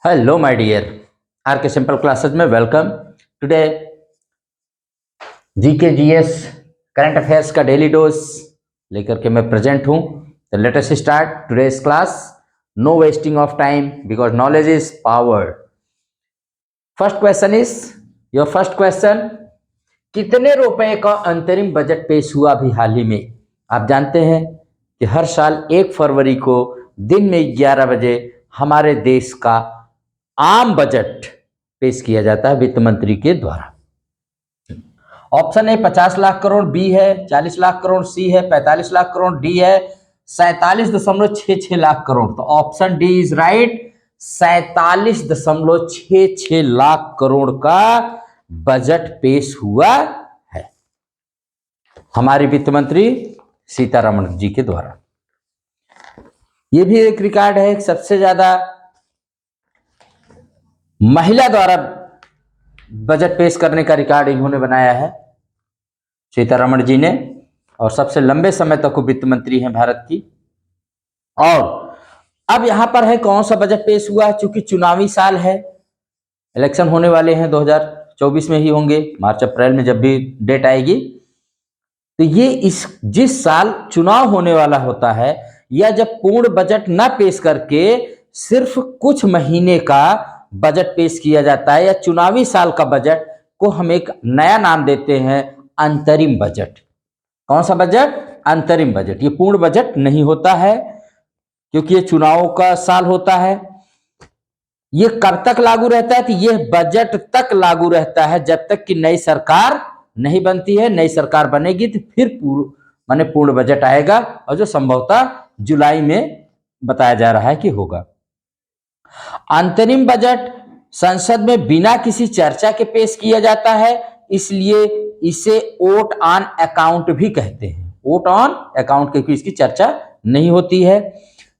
Hello my dear R K simple classes में welcome. Today GK GS current affairs का daily dose लेकर के मैं प्रेजेंट हूं। तो let us start today's class. No wasting of time because knowledge is power. First question is your first question, कितने रुपए का अंतरिम बजट पेश हुआ अभी हाल ही में? आप जानते हैं कि हर साल 1 फरवरी को दिन में 11 बजे हमारे देश का आम बजट पेश किया जाता है वित्त मंत्री के द्वारा। Option A 50 lakh crore, B है 40 लाख करोड़, सी है 45 लाख करोड़, डी है 47.66 लाख करोड़। तो option D is right. 47.66 lakh crore का बजट पेश हुआ है हमारे वित्त मंत्री सीतारमण जी के द्वारा। यह भी एक रिकॉर्ड है, सबसे ज्यादा महिला द्वारा बजट पेश करने का रिकॉर्ड इन्होंने बनाया है सीतारमण जी ने, और सबसे लंबे समय तक वित्त मंत्री हैं भारत की। और अब यहां पर है कौन सा बजट पेश हुआ है, चूंकि चुनावी साल है, इलेक्शन होने वाले हैं 2024 में ही होंगे, मार्च अप्रैल में जब भी डेट आएगी। तो ये जिस साल चुनाव होने वाला होता है, या जब पूर्ण बजट ना पेश करके सिर्फ कुछ महीने का बजट पेश किया जाता है, या चुनावी साल का बजट को हम एक नया नाम देते हैं अंतरिम बजट। कौन सा बजट? अंतरिम बजट। ये पूर्ण बजट नहीं होता है क्योंकि ये चुनावों का साल होता है। ये कब तक लागू रहता है? तो ये बजट तक लागू रहता है जब तक कि नई सरकार नहीं बनती है। नई सरकार बनेगी तो फिर पूर्ण बजट आएगा, और जो संभवतः जुलाई में बताया जा रहा है कि होगा। अंतरिम बजट संसद में बिना किसी चर्चा के पेश किया जाता है, इसलिए इसे वोट ऑन अकाउंट भी कहते हैं। वोट ऑन अकाउंट, क्योंकि इसकी चर्चा नहीं होती है।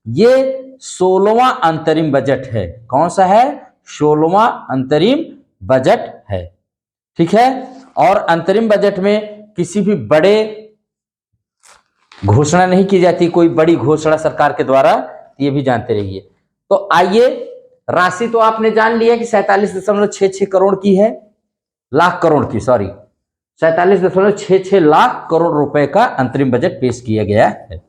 ये 16वां अंतरिम बजट है। कौन सा है? 16वां अंतरिम बजट है। ठीक है। और अंतरिम बजट में किसी भी बड़े घोषणा नहीं की जाती, कोई बड़ी घोषणा सरकार के द्वारा, ये भी जानते रहिए। तो आइए, राशि तो आपने जान लिया कि 47.66 करोड़ की है, लाख करोड़ की, सॉरी 47.66 लाख करोड़ रुपए का अंतरिम बजट पेश किया गया है।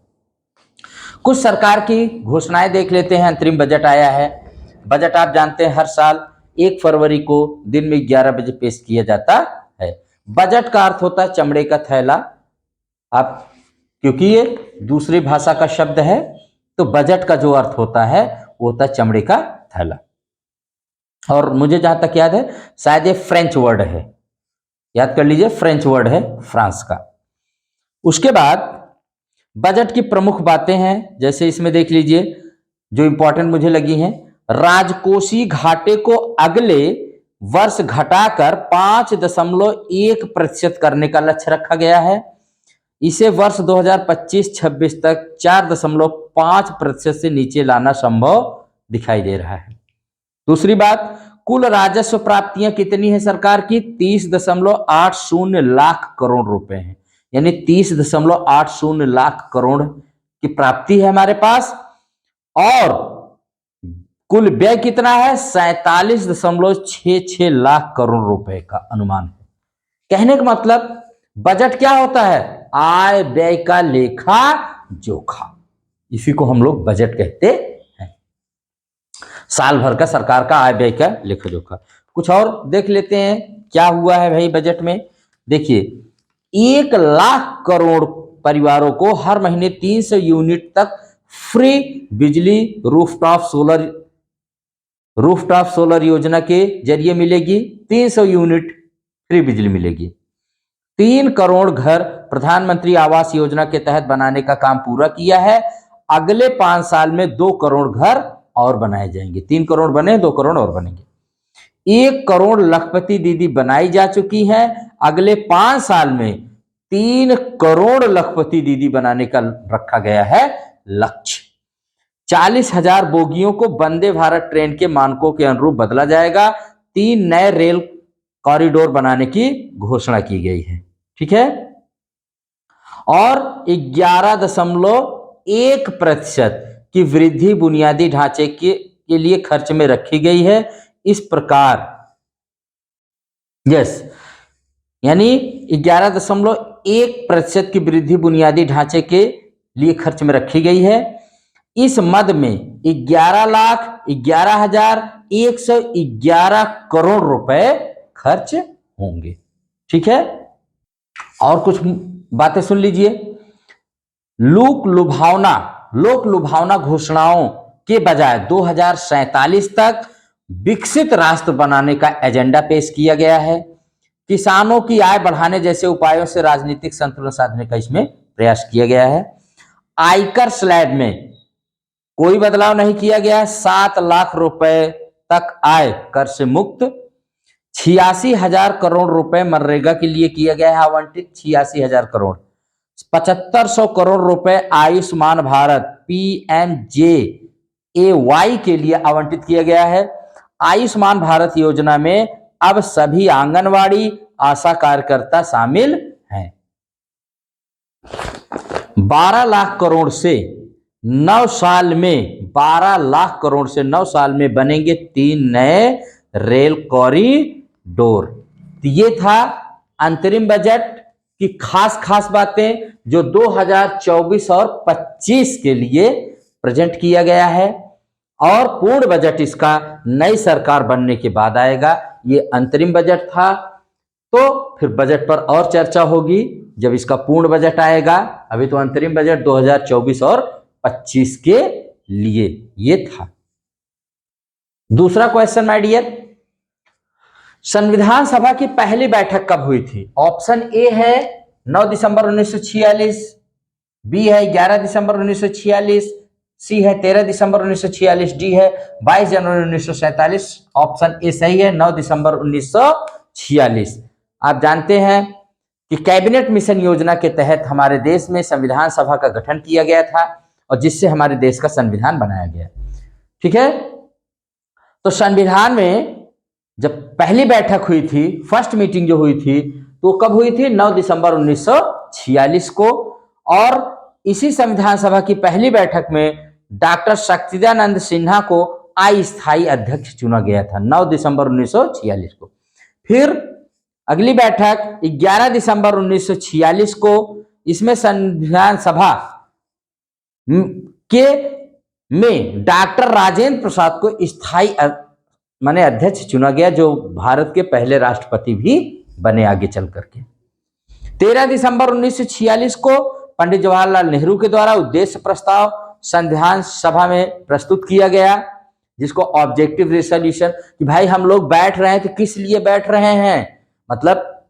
कुछ सरकार की घोषणाएं देख लेते हैं। अंतरिम बजट आया है। बजट आप जानते हैं हर साल 1 फरवरी को दिन में 11 बजे पेश किया जाता है। बजट का अर्थ होता है चमड़े का थैला। आप, क्योंकि ये दूसरी भाषा का शब्द है, तो बजट का जो अर्थ होता है वो होता है चमड़े का थैला। और मुझे जहां तक याद है, शायद ये फ्रेंच वर्ड है, याद कर लीजिए, फ्रेंच वर्ड है, फ्रांस का। उसके बाद बजट की प्रमुख बातें हैं, जैसे इसमें देख लीजिए जो इंपॉर्टेंट मुझे लगी हैं। राजकोषीय घाटे को अगले वर्ष घटाकर 5.1% करने का लक्ष्य रखा गया है। इसे वर्ष 2025-26 तक 4.5% से नीचे लाना संभव दिखाई दे रहा है। दूसरी बात, कुल राजस्व प्राप्तियां कितनी है सरकार की? 30.80 लाख करोड़ रुपए हैं, यानी 30.80 लाख करोड़ की प्राप्ति है हमारे पास। और कुल व्यय कितना है? 47.66 लाख करोड़ रुपए का अनुमान है। कहने का मतलब बजट क्या होता है? आय व्यय का लेखा जोखा। इसी को हम लोग बजट कहते हैं। साल भर का सरकार का आय व्यय का लेखा जोखा। कुछ और देख लेते हैं क्या हुआ है भाई बजट में। देखिए, 1 लाख करोड़ परिवारों को हर महीने 300 यूनिट तक फ्री बिजली रूफटॉप सोलर योजना के जरिए मिलेगी। 300 यूनिट फ्री बिजली मिलेगी। 3 करोड़ घर प्रधानमंत्री आवास योजना के तहत बनाने का काम पूरा किया है। अगले 5 साल में 2 करोड़ घर और बनाए जाएंगे। 3 करोड़ बने, 2 करोड़ और बनेंगे। 1 करोड़ लखपति दीदी बनाई जा चुकी हैं। अगले 5 साल में 3 करोड़ लखपति दीदी बनाने का रखा गया है लक्ष्य। 40,000 बोगियों को वंदे भारत ट्रेन के मानकों के अनुरूप बदला जाएगा। 3 नए रेल कॉरिडोर बनाने की घोषणा की गई है। ठीक है। और 11.1% की वृद्धि बुनियादी ढांचे के के लिए खर्च में रखी गई है। इस प्रकार यस यानी 11.1% की वृद्धि बुनियादी ढांचे के लिए खर्च में रखी गई है। इस मद में 11,11,111 करोड़ रुपए खर्च होंगे। ठीक है, और कुछ बातें सुन लीजिए। लोक लुभावना घोषणाओं के बजाय 2047 तक विकसित राष्ट्र बनाने का एजेंडा पेश किया गया है। किसानों की आय बढ़ाने जैसे उपायों से राजनीतिक संतुलन साधने का इसमें प्रयास किया गया है। आयकर स्लैब में कोई बदलाव नहीं किया गया है। 7 लाख रुपए तक आय कर से मुक्त। 86,000 करोड़ रुपए मनरेगा के लिए किया गया है आवंटित। 86,000 करोड़। 7,500 करोड़ रुपए आयुष्मान भारत PMJAY के लिए आवंटित किया गया है। आयुष्मान भारत योजना में अब सभी आंगनवाड़ी आशा कार्यकर्ता शामिल हैं। 12 लाख करोड़ से 9 साल में 12 लाख करोड़ से 9 साल में बनेंगे 3 नए रेल कॉरिडोर। तो ये था अंतरिम बजट की खास बातें जो 2024 और 25 के लिए प्रेजेंट किया गया है, और पूर्ण बजट इसका नई सरकार बनने के बाद आएगा। ये अंतरिम बजट था, तो फिर बजट पर और चर्चा होगी जब इसका पूर्ण बजट आएगा। अभी तो अंतरिम बजट 2024 और 25 के लिए ये था। दूसरा क्वेश्चन माय डियर, संविधान सभा की पहली बैठक कब हुई थी? ऑप्शन ए है 9 दिसंबर 1946, बी है 11 दिसंबर 1946, सी है 13 दिसंबर 1946, डी है 22 जनवरी 1947। ऑप्शन ए सही है, 9 दिसंबर 1946। आप जानते हैं कि कैबिनेट मिशन योजना के तहत हमारे देश में संविधान सभा का गठन किया गया था और जिससे हमारे देश का संविधान बनाया गया। ठीक है, तो संविधान में जब पहली बैठक हुई थी, फर्स्ट मीटिंग जो हुई थी, तो कब हुई थी? 9 दिसंबर 1946 को। और इसी संविधान सभा की पहली बैठक में डॉक्टर शक्तिदानंद सिन्हा को अस्थायी अध्यक्ष चुना गया था 9 दिसंबर 1946 को। फिर अगली बैठक 11 दिसंबर 1946 को, इसमें संविधान सभा के में डॉक्टर राजेंद्र प्रसाद को स्थायी माने अध्यक्ष चुना गया, जो भारत के पहले राष्ट्रपति भी बने आगे चल करके। 13 दिसंबर 1946 को पंडित जवाहरलाल नेहरू के द्वारा उद्देश्य प्रस्ताव संविधान सभा में प्रस्तुत किया गया, जिसको ऑब्जेक्टिव रेजोल्यूशन, कि भाई हम लोग बैठ रहे हैं तो किस लिए बैठ रहे हैं, मतलब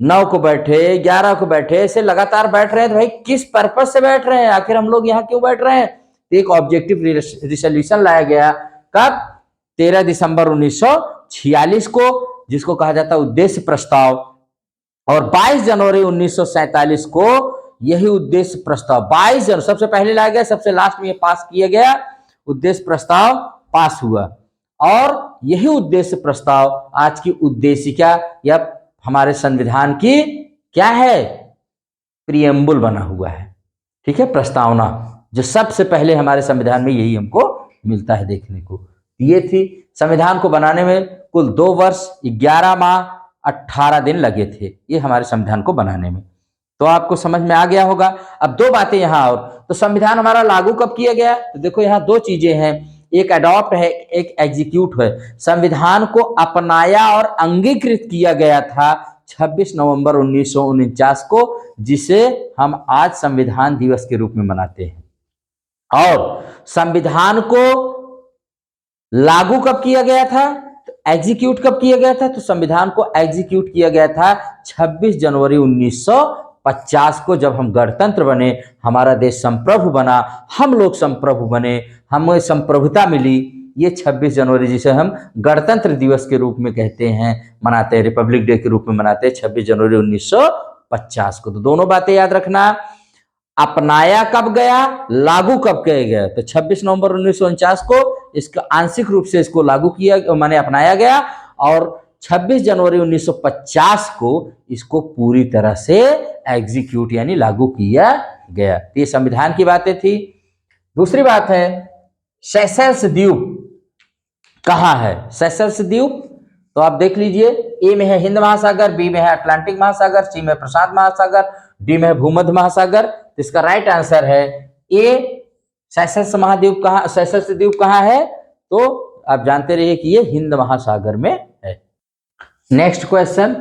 9 को बैठे, 11 को बैठे, ऐसे लगातार बैठ रहे हैं तो भाई किस पर्पज से बैठ रहे हैं, आखिर हम लोग यहाँ क्यों बैठ रहे हैं? तो एक ऑब्जेक्टिव रेजोल्यूशन लाया गया। कब? 13 दिसंबर 1946 को, जिसको कहा जाता है उद्देश्य प्रस्ताव। और 22 जनवरी 1947 को यही उद्देश्य प्रस्ताव 22 जनवरी सबसे पहले लाया गया, सबसे लास्ट में ये पास किया गया, उद्देश्य प्रस्ताव पास हुआ। और यही उद्देश्य प्रस्ताव आज की उद्देशिका या हमारे संविधान की क्या है? प्रियम्बुल बना हुआ है। ठीक है, प्रस्तावना, जो सबसे पहले हमारे संविधान में यही हमको मिलता है देखने को। ये थी, संविधान को बनाने में कुल 2 वर्ष 11 माह 18 दिन लगे थे ये हमारे संविधान को बनाने में। तो आपको समझ में आ गया होगा। अब 2 बातें यहाँ और, तो संविधान हमारा लागू कब किया गया? तो देखो यहाँ 2 चीजें हैं, एक अडॉप्ट है, एक एग्जीक्यूट है। संविधान को अपनाया और अंगीकृत किया गया था 26 नवंबर 1949 को, जिसे हम आज संविधान दिवस के रूप में मनाते हैं। और संविधान को लागू कब किया गया था, एग्जीक्यूट कब किया गया था? तो संविधान को एग्जीक्यूट किया गया था 26 जनवरी 1950 को, जब हम गणतंत्र बने, हमारा देश संप्रभु बना, हम लोग संप्रभु बने, हमें संप्रभुता मिली। ये 26 जनवरी जिसे हम गणतंत्र दिवस के रूप में कहते हैं, मनाते हैं, रिपब्लिक डे के रूप में मनाते हैं 26 जनवरी 1950 को। तो दोनों बातें याद रखना, अपनाया कब गया, लागू कब किया गया। तो 26 नवंबर 1949 को इसका आंशिक रूप से इसको लागू किया, माने अपनाया गया, और 26 जनवरी 1950 को इसको पूरी तरह से एग्जीक्यूट यानी लागू किया गया। ये संविधान की बातें थी। दूसरी बात है सेशेल्स द्वीप कहाँ है सेशल्स द्वीप? तो आप देख लीजिए, ए में है हिंद महासागर, बी में है अटलांटिक महासागर, सी में प्रशांत महासागर, डी में है भूमध्य महासागर। तो इसका राइट आंसर है ए, सेशल्स महाद्वीप। कहाँ सेशल्स द्वीप कहाँ है? तो आप जानते रहिए कि ये हिंद महासागर में है। नेक्स्ट क्वेश्चन,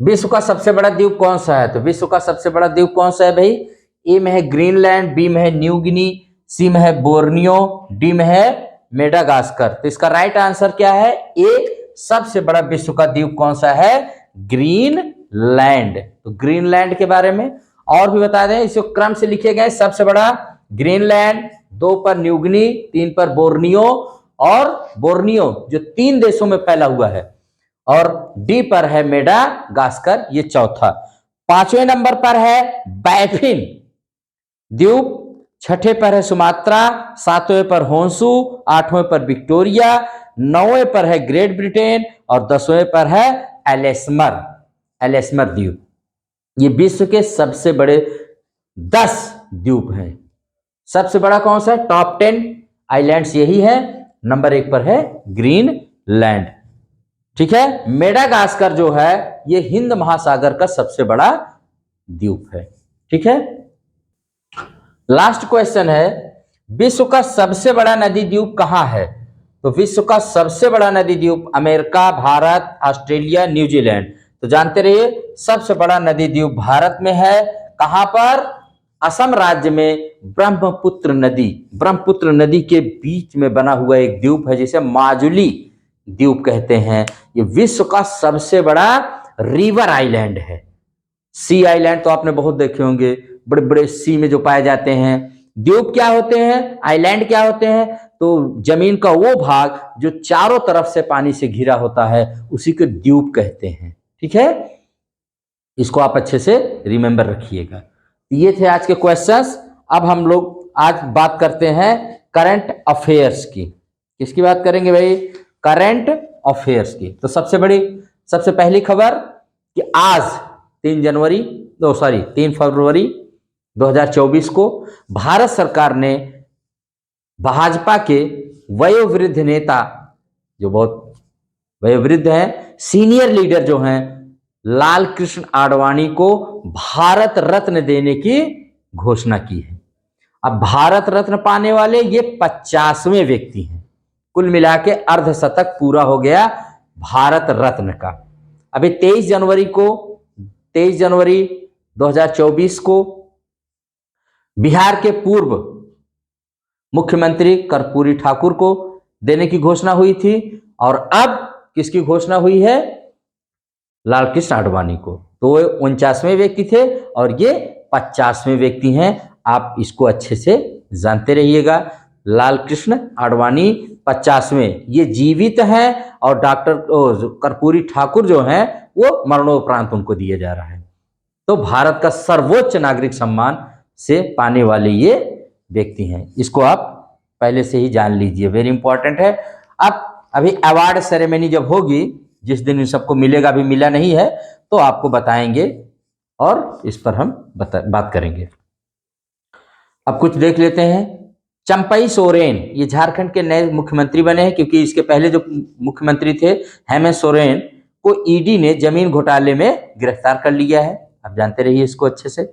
विश्व का सबसे बड़ा द्वीप कौन सा है? तो विश्व का सबसे बड़ा द्वीप कौन सा है भाई? ए में है ग्रीनलैंड, बी में है न्यू गिनी, सी में है बोर्नियो, डी में है मेडागास्कर। तो इसका राइट आंसर क्या है? ए, सबसे बड़ा विश्व का द्वीप कौन सा है? ग्रीनलैंड। तो ग्रीनलैंड के बारे में और भी बता दें, इसको क्रम से लिखे गए, सबसे बड़ा ग्रीनलैंड, 2 पर न्यू गिनी, 3 पर बोर्नियो, और बोर्नियो जो 3 देशों में फैला हुआ है, और डी पर है मेडागास्कर, ये चौथा। 5वें नंबर पर है बैफिन द्वीप, 6ठे पर है सुमात्रा, 7वें पर होंसू, 8वें पर विक्टोरिया, 9वें पर है ग्रेट ब्रिटेन, और 10वें पर है एलेस्मर द्वीप। ये विश्व के सबसे बड़े 10 द्वीप हैं। सबसे बड़ा कौन सा है? टॉप 10 आइलैंड्स यही है। नंबर 1 पर है ग्रीनलैंड। ठीक है, मेडागास्कर जो है ये हिंद महासागर का सबसे बड़ा द्वीप है। ठीक है, लास्ट क्वेश्चन है, विश्व का सबसे बड़ा नदी द्वीप कहां है? तो विश्व का सबसे बड़ा नदी द्वीप अमेरिका, भारत, ऑस्ट्रेलिया, न्यूजीलैंड। तो जानते रहिए सबसे बड़ा नदी द्वीप भारत में है। कहां पर? असम राज्य में ब्रह्मपुत्र नदी के बीच में बना हुआ एक द्वीप है जिसे माजुली द्वीप कहते हैं। ये विश्व का सबसे बड़ा रिवर आइलैंड है। सी आइलैंड तो आपने बहुत देखे होंगे, बड़े बड़े सी में जो पाए जाते हैं। द्वीप क्या होते हैं? आइलैंड क्या होते हैं? तो जमीन का वो भाग जो चारों तरफ से पानी से घिरा होता है उसी को द्वीप कहते हैं। ठीक है, इसको आप अच्छे से रिमेंबर रखिएगा। ये थे आज के क्वेश्चंस। अब हम लोग आज बात करते हैं करंट अफेयर्स की। किसकी बात करेंगे भाई? करंट अफेयर्स की। तो सबसे पहली खबर कि आज 3 फरवरी 2024 को भारत सरकार ने भाजपा के वयोवृद्ध नेता, जो बहुत वयोवृद्ध हैं, सीनियर लीडर जो हैं, लाल कृष्ण आडवाणी को भारत रत्न देने की घोषणा की है। अब भारत रत्न पाने वाले ये 50वें व्यक्ति हैं। कुल मिला के अर्धशतक पूरा हो गया भारत रत्न का। अभी 23 जनवरी 2024 को बिहार के पूर्व मुख्यमंत्री कर्पूरी ठाकुर को देने की घोषणा हुई थी, और अब किसकी घोषणा हुई है? लाल कृष्ण आडवाणी को। तो वो 49वें व्यक्ति थे और ये 50वें व्यक्ति हैं। आप इसको अच्छे से जानते रहिएगा। लाल कृष्ण आडवाणी 50वें, ये जीवित हैं, और डॉक्टर कर्पूरी ठाकुर जो हैं वो मरणोपरांत उनको दिया जा रहा है। तो भारत का सर्वोच्च नागरिक सम्मान से पाने वाले ये व्यक्ति हैं। इसको आप पहले से ही जान लीजिए, वेरी इंपॉर्टेंट है। अब अभी अवार्ड सेरेमनी जब होगी, जिस दिन इन सबको मिलेगा, अभी मिला नहीं है, तो आपको बताएंगे और इस पर हम बात करेंगे। अब कुछ देख लेते हैं। चंपई सोरेन ये झारखंड के नए मुख्यमंत्री बने हैं, क्योंकि इसके पहले जो मुख्यमंत्री थे हेमंत सोरेन को ईडी ने जमीन घोटाले में गिरफ्तार कर लिया है। आप जानते रहिए इसको अच्छे से।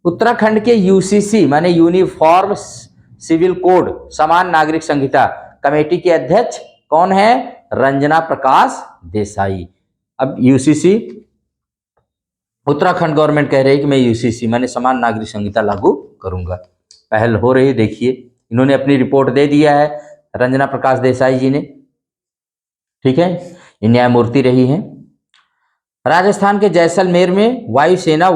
उत्तराखंड के यूसीसी माने यूनिफॉर्म सिविल कोड समान नागरिक संहिता कमेटी के अध्यक्ष कौन है? रंजना प्रकाश देसाई। अब यूसीसी, उत्तराखंड गवर्नमेंट कह रही है कि मैं यूसीसी माने समान नागरिक संहिता लागू करूंगा। पहल हो रही, देखिए इन्होंने अपनी रिपोर्ट दे दिया है, रंजना प्रकाश देसाई जी ने। ठीक है, ये न्यायमूर्ति रही हैं। राजस्थान के जैसलमेर में वायुसेना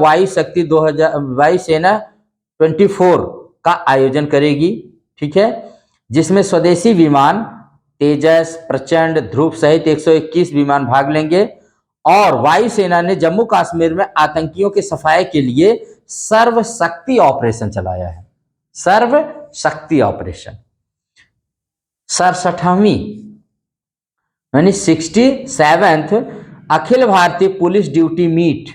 24 का आयोजन करेगी। ठीक है, जिसमें स्वदेशी विमान तेजस, प्रचंड, ध्रुव सहित 121 विमान भाग लेंगे। और वायुसेना ने जम्मू कश्मीर में आतंकियों के सफाये के लिए सर्वशक्ति ऑपरेशन चलाया है। सर्वशक्ति ऑपरेशन 67वीं यानी 67th Akhil Bharatiya police duty meet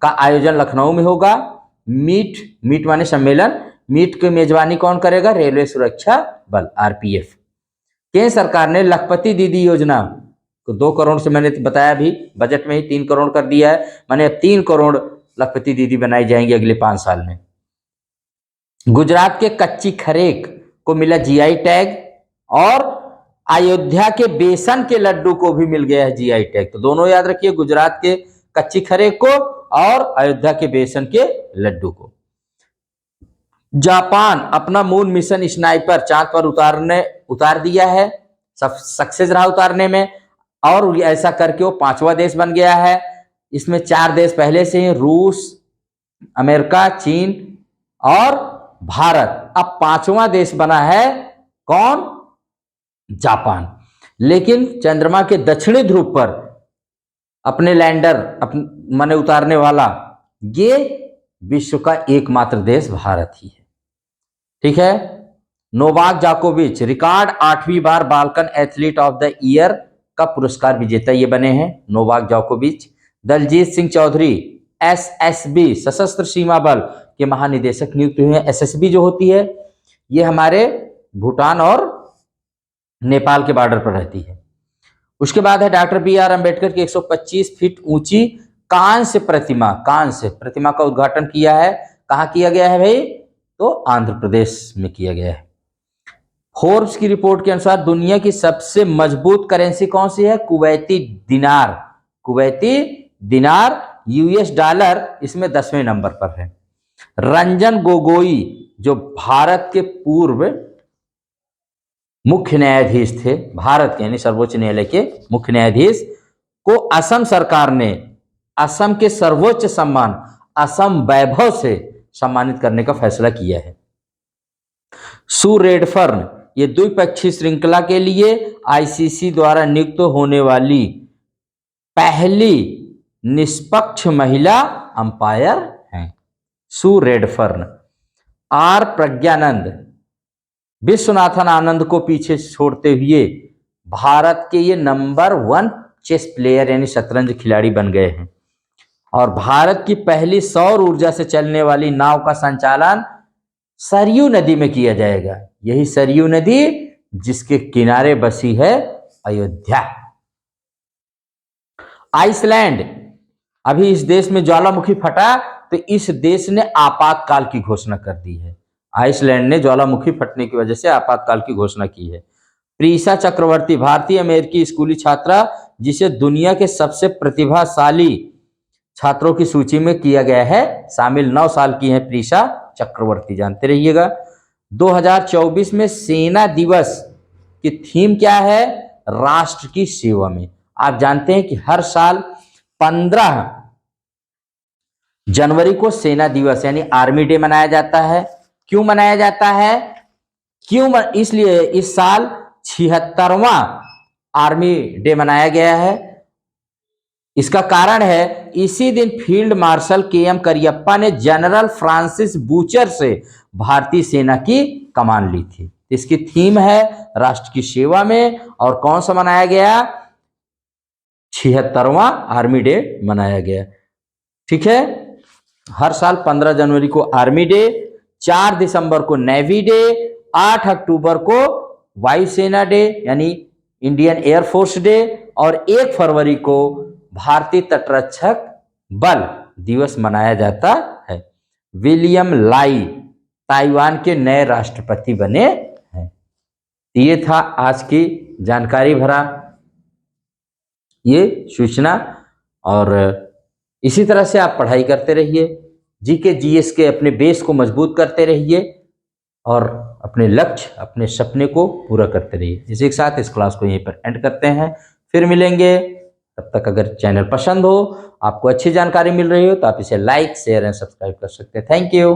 का आयोजन लखनऊ में होगा। मीट माने सम्मेलन। मीट की मेजबानी कौन करेगा? रेलवे सुरक्षा बल, आरपीएफ। केंद्र सरकार ने लखपति दीदी योजना को 2 करोड़ से, मैंने बताया भी बजट में ही 3 करोड़ कर दिया है, माने अब 3 करोड़ लखपति दीदी बनाई जाएंगी अगले 5 साल में। गुजरात के कच्ची खरेक को मिला जीआई टैग और अयोध्या के बेसन के लड्डू को भी मिल गया है जीआई टैग। तो दोनों याद रखिए, गुजरात के कच्ची खरेक को और अयोध्या के बेसन के लड्डू को। जापान अपना मून मिशन स्नाइपर चांद पर उतार दिया है, सक्सेस रहा उतारने में, और ऐसा करके वो 5वां देश बन गया है। इसमें 4 देश पहले से ही, रूस, अमेरिका, चीन और भारत। अब 5वां देश बना है कौन? जापान। लेकिन चंद्रमा के दक्षिणी ध्रुव पर अपने लैंडर माने उतारने वाला ये विश्व का एकमात्र देश भारत ही है। ठीक है। नोवाक जोकोविच रिकॉर्ड 8वीं बार Balkan athlete of the year का पुरस्कार विजेता ये बने हैं नोवाक जोकोविच। दलजीत सिंह चौधरी एसएसबी सशस्त्र सीमा बल के महानिदेशक नियुक्त हुए हैं। एसएसबी जो होती है ये हमारे भूटान और नेपाल के बॉर्डर पर रहती है। उसके बाद है डॉक्टर बी.आर. अम्बेडकर की 125 फीट ऊंची कांस्य प्रतिमा का उद्घाटन किया है। कहाँ किया गया है भाई? तो आंध्र प्रदेश में किया गया है। फोर्ब्स की रिपोर्ट के अनुसार दुनिया की सबसे मजबूत करेंसी कौन सी है? कुवैती दिनार यूएस डॉलर इसमें 10वें नंबर पर है। रंजन गोगोई जो भारत के पूर्व मुख्य न्यायाधीश थे, भारत के यानी सर्वोच्च न्यायालय के मुख्य न्यायाधीश, को असम सरकार ने असम के सर्वोच्च सम्मान असम वैभव से सम्मानित करने का फैसला किया है। सू रेडफर्न ये द्विपक्षीय श्रृंखला के लिए आईसीसी द्वारा नियुक्त होने वाली पहली निष्पक्ष महिला अंपायर हैं। Sue Redfern. R Praggnanandhaa Viswanathan Anand को पीछे छोड़ते हुए भारत के ये नंबर 1 चेस प्लेयर यानी शतरंज खिलाड़ी बन गए हैं। और भारत की पहली सौर ऊर्जा से चलने वाली नाव का संचालन सरयू नदी में किया जाएगा। यही सरयू नदी जिसके किनारे बसी है अयोध्या। आइसलैंड, अभी इस देश में ज्वालामुखी फटा तो इस देश ने आपातकाल की घोषणा कर दी है। आइसलैंड ने ज्वालामुखी फटने की वजह से आपातकाल की घोषणा की है। प्रीसा चक्रवर्ती भारतीय अमेरिकी स्कूली छात्रा जिसे दुनिया के सबसे प्रतिभाशाली छात्रों की सूची में किया गया है शामिल। 9 साल की है प्रीसा चक्रवर्ती, जानते रहिएगा। 2024 में सेना दिवस की थीम क्या है? राष्ट्र की सेवा में। आप जानते हैं कि हर साल 15 जनवरी को सेना दिवस यानी आर्मी डे मनाया जाता है। क्यों मनाया जाता है? इसलिए इस साल 76वां आर्मी डे मनाया गया है। इसका कारण है इसी दिन फील्ड मार्शल के.एम. करियप्पा ने जनरल फ्रांसिस बूचर से भारतीय सेना की कमान ली थी। इसकी थीम है राष्ट्र की सेवा में। और कौन सा मनाया गया? 76वां आर्मी डे मनाया गया। ठीक है। हर साल 15 जनवरी को आर्मी डे, 4 दिसंबर को नेवी डे, 8 अक्टूबर को वायुसेना डे यानी इंडियन एयरफोर्स डे और 1 फरवरी को भारतीय तटरक्षक बल दिवस मनाया जाता है। विलियम लाई ताइवान के नए राष्ट्रपति बने हैं। ये था आज की जानकारी भरा ये सूचना। और इसी तरह से आप पढ़ाई करते रहिए, जीके जीएस के अपने बेस को मजबूत करते रहिए और अपने लक्ष्य अपने सपने को पूरा करते रहिए। इसी के साथ इस क्लास को यहीं पर एंड करते हैं, फिर मिलेंगे। तब तक अगर चैनल पसंद हो, आपको अच्छी जानकारी मिल रही हो तो आप इसे लाइक, शेयर एंड सब्सक्राइब कर सकते हैं। Thank you.